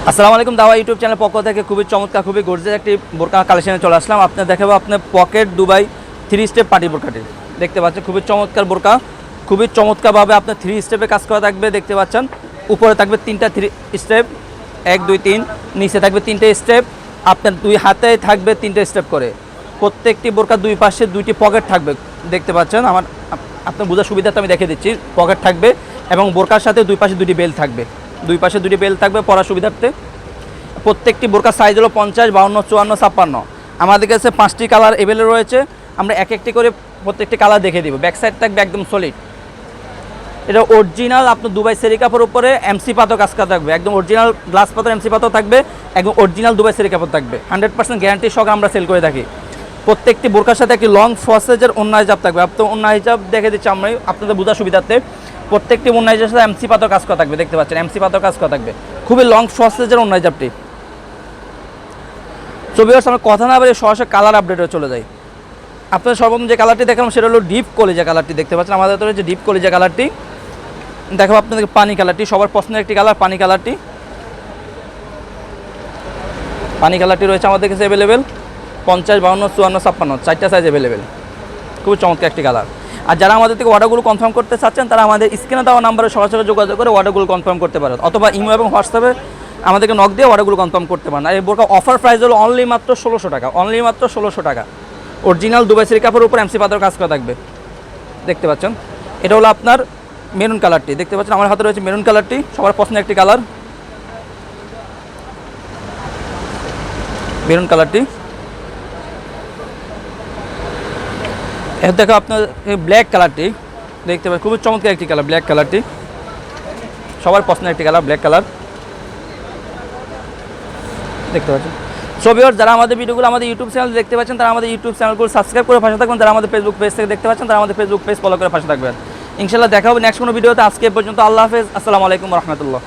আসসালামু আলাইকুম, দাওয়া ইউটিউব চ্যানেল পক্ষ থেকে খুবই চমৎকার খুবই গর্জিয়াস একটি বোরকা কালেকশনে চলে আসলাম। আপনার দেখাবো আপনার পকেট দুবাই 3 স্টেপ পার্টি বোরকাটি। দেখতে পাচ্ছেন খুবই চমৎকার বোরকা, খুবই চমৎকারভাবে আপনার 3 স্টেপে কাজ করা থাকবে। দেখতে পাচ্ছেন উপরে থাকবে 3টা 3 স্টেপ, 1 2 3, নিচে থাকবে 3টে স্টেপ, আপনার 2 হাতে থাকবে 3টে স্টেপ করে। প্রত্যেকটি বোরকা 2 পাশে 2টি পকেট থাকবে। দেখতে পাচ্ছেন আমার আপনার বোঝার সুবিধাতে আমি দেখিয়ে দিচ্ছি। পকেট থাকবে এবং বোরকার সাথে 2 পাশে 2টি বেল্ট থাকবে, 2 পাশে 2টি বেল্ট থাকবে পরার সুবিধার্থে। প্রত্যেকটি বোরকার সাইজ হলো 50, 52, 54, 56। আমাদের কাছে 5টি কালার অ্যাভেলেবল রয়েছে। আমরা এক একটি করে প্রত্যেকটি কালার দেখে দিব। ব্যাক সাইড থাকবে একদম সলিড। এটা অরিজিনাল আপনার দুবাই সেরি কাপড়ের উপরে এমসি পাথর কাজ করা থাকবে। একদম অরিজিনাল গ্লাস পাথর এমসি পাথর থাকবে, একদম অরিজিনাল দুবাই সেরি কাপড় থাকবে। 100% গ্যারান্টি সহ আমরা সেল করে থাকি। প্রত্যেকটি বোরকার সাথে একটি লং ফসেজের ওন্না হিজাব থাকবে। আপনার ওন্না হিজাব দেখে দিচ্ছি আমরা আপনাদের বোঝার সুবিধার্থে। প্রত্যেকটি ওন্না হিজাবের সাথে এমসি পাথর কাজ করা থাকবে। দেখতে পাচ্ছেন এমসি পাথর কাজ করা থাকবে, খুবই লং ফসেজের ওন্না হিজাবটি। ভিউয়ার্স, আমরা কথা না বলে সরাসরি কালার আপডেটে চলে যাই। আপনাদের সর্বপ্রথম যে কালারটি দেখালাম সেটা হলো ডিপ কলিজা কালারটি। দেখতে পাচ্ছেন আমাদের হাতে রয়েছে ডিপ কলিজা কালারটি। দেখাবো আপনাদেরকে পানি কালারটি, সবার পছন্দের একটি কালার পানি কালারটি। পানি কালারটি রয়েছে আমাদের কাছে অ্যাভেলেবেল 50, 52, 54, 56 4টা সাইজ অ্যাভেলেবেল। খুবই চমৎকার একটি কালার। আর যারা আমাদের থেকে অর্ডারগুলো কনফার্ম করতে চাচ্ছেন তারা আমাদের স্ক্রিনে দেওয়া নাম্বারে সরাসরি যোগাযোগ করে অর্ডারগুলো কনফার্ম করতে পারেন, অথবা ইমো এবং হোয়াটসঅ্যাপে আমাদেরকে নক দিয়ে অর্ডারগুলো কনফার্ম করতে পারেন। আর এই বোরকা অফার প্রাইস হলো অনলি মাত্র 1600 টাকা, অনলি মাত্র 1600 টাকা। অরিজিনাল দুবাই সেরি কাপড়ের উপর এমসি পাথর কাজ করা থাকবে। দেখতে পাচ্ছেন এটা হলো আপনার মেরুন কালারটি। দেখতে পাচ্ছেন আমার হাতে রয়েছে মেরুন কালারটি, সবার পছন্দের একটি কালার মেরুন কালারটি। এর দেখো আপনার ব্ল্যাক কালারটি। দেখতে পাচ্ছেন খুবই চমৎকার একটি কালার ব্ল্যাক কালারটি, সবার পছন্দের একটি কালার ব্ল্যাক কালার। দেখতে পাচ্ছেন ভিউয়ার্স, যারা আমাদের ভিডিওগুলো আমাদের ইউটিউব চ্যানেল দেখতে পাচ্ছেন তারা আমাদের ইউটিউব চ্যানেলগুলো সাবস্ক্রাইব করে পাশে থাকবেন। যারা আমাদের ফেসবুক পেজ থেকে দেখতে পাচ্ছেন তারা আমাদের ফেসবুক পেজ ফলো করে পাশে থাকবেন। ইনশাআল্লাহ দেখা হবে নেক্সট কোনো ভিডিওতে। আজকে পর্যন্ত আল্লাহ হাফেজ, আসসালামু আলাইকুম রহমতুল্লাহ।